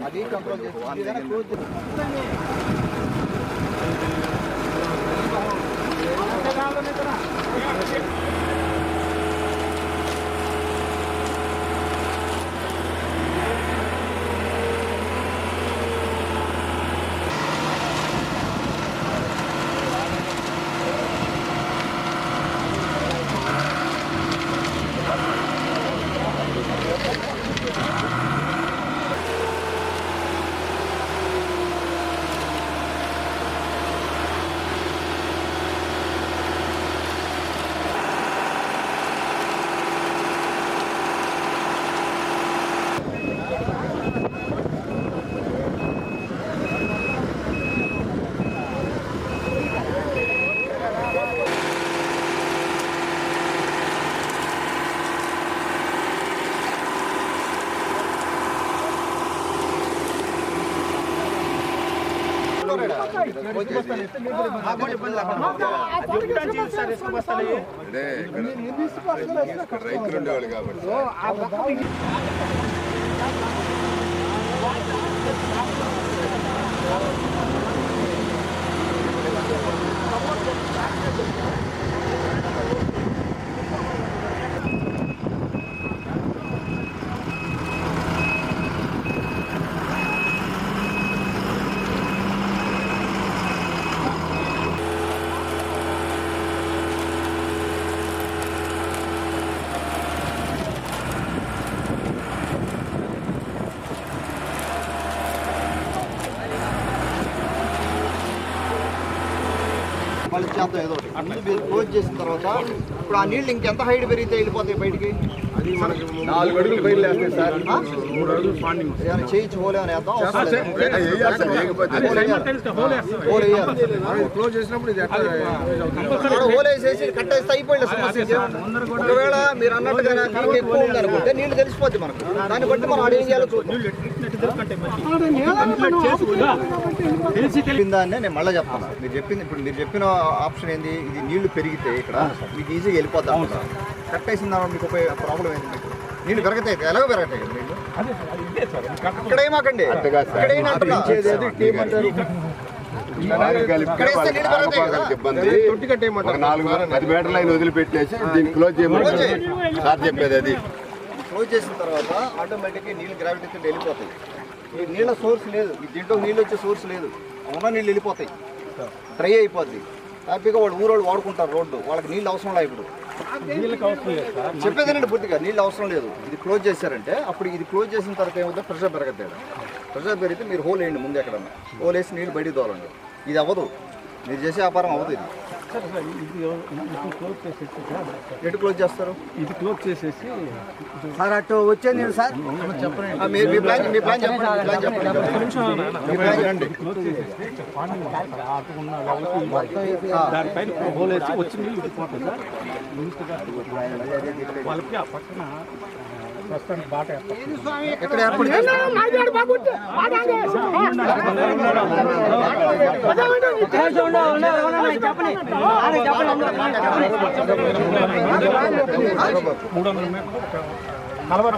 అది కంట్రోల్ చేస్తుంది. రైతులు ఉండేవాళ్ళు కాబట్టి మళ్ళీ చేద్దాం ఏదో ఒకటి. మీరు క్లోజ్ చేసిన తర్వాత ఇప్పుడు ఆ నీళ్ళు ఇంకెంత హైట్ పెరిగితే వెళ్ళిపోతాయి బయటికి? అది మనకి 4 అడుగులు బయలు వేస్తాయి సార్. 3 అడుగులు ఫాండింగ్ చేయించి హోలే అని వేద్దాం. క్లోజ్ చేసినప్పుడు ఇది హోల్ వేసేసి కట్టేస్తే అయిపోయింది సమస్య. ఒకవేళ మీరు అన్నట్టుగా నీళ్ళు ఎక్కువ ఉందనుకుంటే నీళ్ళు తెలిసిపోద్ది మనకు. దాన్ని బట్టి మనం అడిగి చేయాలి. దాన్ని నేను మళ్ళీ చెప్తాను. మీరు చెప్పింది ఇప్పుడు మీరు చెప్పిన ఆప్షన్ ఏంది? ఇది నీళ్లు పెరిగితే ఇక్కడ మీకు ఈజీగా వెళ్ళిపోతాం. కట్ వేసిన తర్వాత మీకు ప్రాబ్లం ఏంటి? మీకు నీళ్ళు పెరగతాయి, ఎలాగో పెరగతాయి కదా నీళ్ళు. ఇక్కడ ఏమాకండి, ఇక్కడ ఏంటంటున్నా ఇబ్బంది 10 మీటర్ లైన్ వదిలిపెట్టేసి దీన్ని క్లోజ్ చేయమని సార్ చెప్పేది. అది క్లోజ్ చేసిన తర్వాత ఆటోమేటిక్గా నీళ్ళు గ్రావిటీతో వెళ్ళిపోతాయి. ఈ నీళ్ళ సోర్స్ లేదు, ఈ దీంట్లో నీళ్ళు వచ్చే సోర్స్ లేదు. ఉన్న నీళ్ళు వెళ్ళిపోతాయి, డ్రై అయిపోద్ది. హ్యాపీగా వాళ్ళు ఊరోళ్ళు వాడుకుంటారు రోడ్డు. వాళ్ళకి నీళ్ళు అవసరం లేదు. ఇప్పుడు చెప్పేదేనండి పూర్తిగా నీళ్ళు అవసరం లేదు. ఇది క్లోజ్ చేశారంటే అప్పుడు ఇది క్లోజ్ చేసిన తర్వాత ఏమవుతుంది? ప్రెషర్ పెరగద్దు. ప్రెషర్ పెరిగితే మీరు హోల్ వేయండి ముందు, ఎక్కడన్నా హోల్ వేసి నీళ్ళు బయటికి తోలండి. ఇది అవ్వదు, మీరు చేసే వ్యాపారం అవ్వదు. ఇది ఎటు క్లోజ్ చేస్తారు? ఇది క్లోజ్ చేసేసి సార్ అటు వచ్చేది నేను సార్ చెప్పండి. మీ ప్లాన్ చెప్పండి. దానిపైన హోల్ వేసి వచ్చి నీళ్ళు విడిపోతుంది సార్. వాళ్ళకి ఆ పక్కన ప్రస్తుతానికి బాట ఎక్కడ ఏర్పడింది? కలవర